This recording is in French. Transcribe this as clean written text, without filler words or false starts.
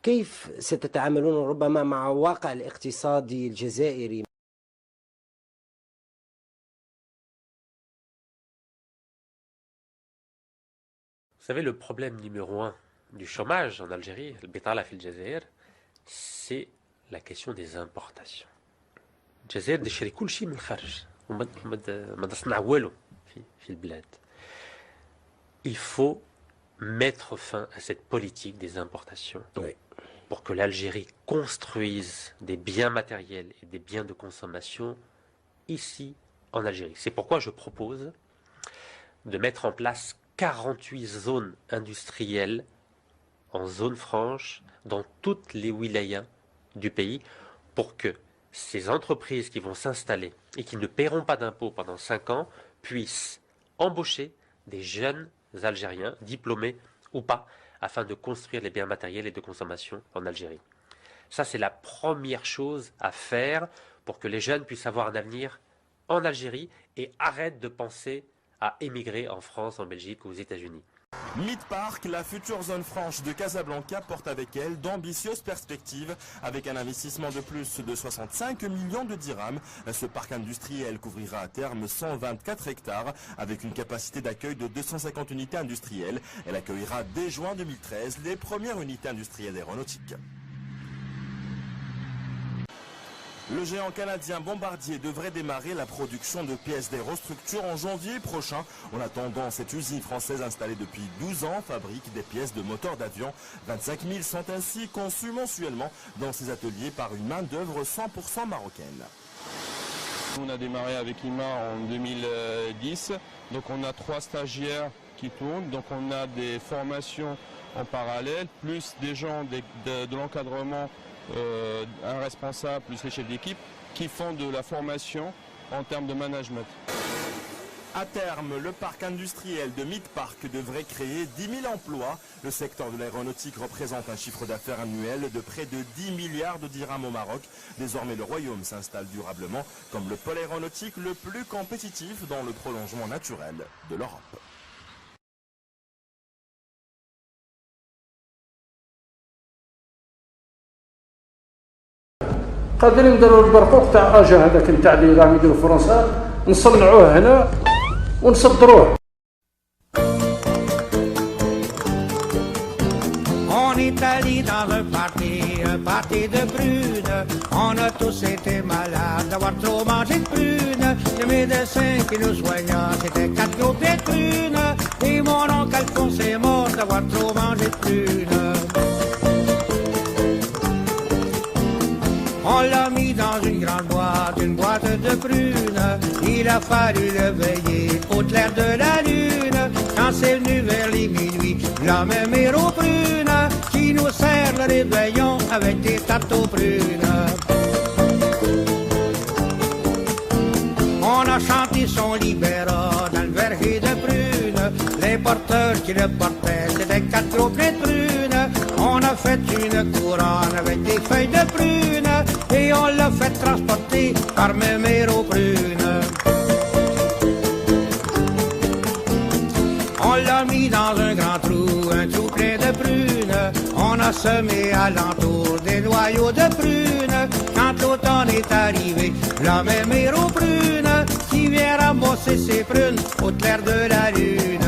كيف ستتعاملون ربما مع واقع الاقتصادي الجزائري؟ Vous savez, le problème numéro un du chômage en Algérie, البطالة في الجزائر, c'est la question des importations. الجزائر تشري كل شيء من الخارج وما تصنع والو في البلاد. Il faut mettre fin à cette politique des importations pour que l'Algérie construise des biens matériels et des biens de consommation ici en Algérie. C'est pourquoi je propose de mettre en place 48 zones industrielles en zone franche dans toutes les wilayas du pays pour que ces entreprises qui vont s'installer et qui ne paieront pas d'impôts pendant 5 ans puissent embaucher des jeunes Algériens, diplômés ou pas, afin de construire les biens matériels et de consommation en Algérie. Ça, c'est la première chose à faire pour que les jeunes puissent avoir un avenir en Algérie et arrêtent de penser à émigrer en France, en Belgique ou aux États-Unis. Midpark, la future zone franche de Casablanca, porte avec elle d'ambitieuses perspectives. Avec un investissement de plus de 65 millions de dirhams, ce parc industriel couvrira à terme 124 hectares avec une capacité d'accueil de 250 unités industrielles. Elle accueillera dès juin 2013 les premières unités industrielles aéronautiques. Le géant canadien Bombardier devrait démarrer la production de pièces d'aérostructures en janvier prochain. En attendant, cette usine française installée depuis 12 ans fabrique des pièces de moteurs d'avion. 25 000 sont ainsi conçues mensuellement dans ses ateliers par une main-d'œuvre 100% marocaine. On a démarré avec IMA en 2010, donc on a 3 stagiaires qui tournent, donc on a des formations en parallèle, plus des gens de l'encadrement, un responsable plus les chefs d'équipe qui font de la formation en termes de management. À terme, le parc industriel de Midpark devrait créer 10 000 emplois. Le secteur de l'aéronautique représente un chiffre d'affaires annuel de près de 10 milliards de dirhams au Maroc. Désormais, le royaume s'installe durablement comme le pôle aéronautique le plus compétitif dans le prolongement naturel de l'Europe. قادرين نديروا البرقوق تاع اجا هذاك نتاع اللي راهم يديروا فرنسا نصنعوه هنا ونصدروه. En Italie, dans un party de prunes, on a tous été malades d'avoir trop mangé de prunes. Le médecin qui nous soigna, c'était 4 gros pieds de prunes. Et mon oncle Alphonse est mort d'avoir trop mangé de prunes. On l'a mis dans une boîte de prunes. Il a fallu le veiller au clair de la lune. Quand c'est venu vers les minuit, la même héros prune qui nous sert le réveillon avec des tartes aux prunes. On a chanté son libéra dans le verger de prunes. Les porteurs qui le portaient, c'était 4 gros pleins de prunes. On a fait une couronne avec des feuilles de prunes et on l'a fait transporter par même héros prune. On l'a mis dans un grand trou plein de prunes. On a semé alentour des noyaux de prunes. Quand l'automne est arrivé, la même héros prune qui vient ramasser ses prunes au clair de la lune.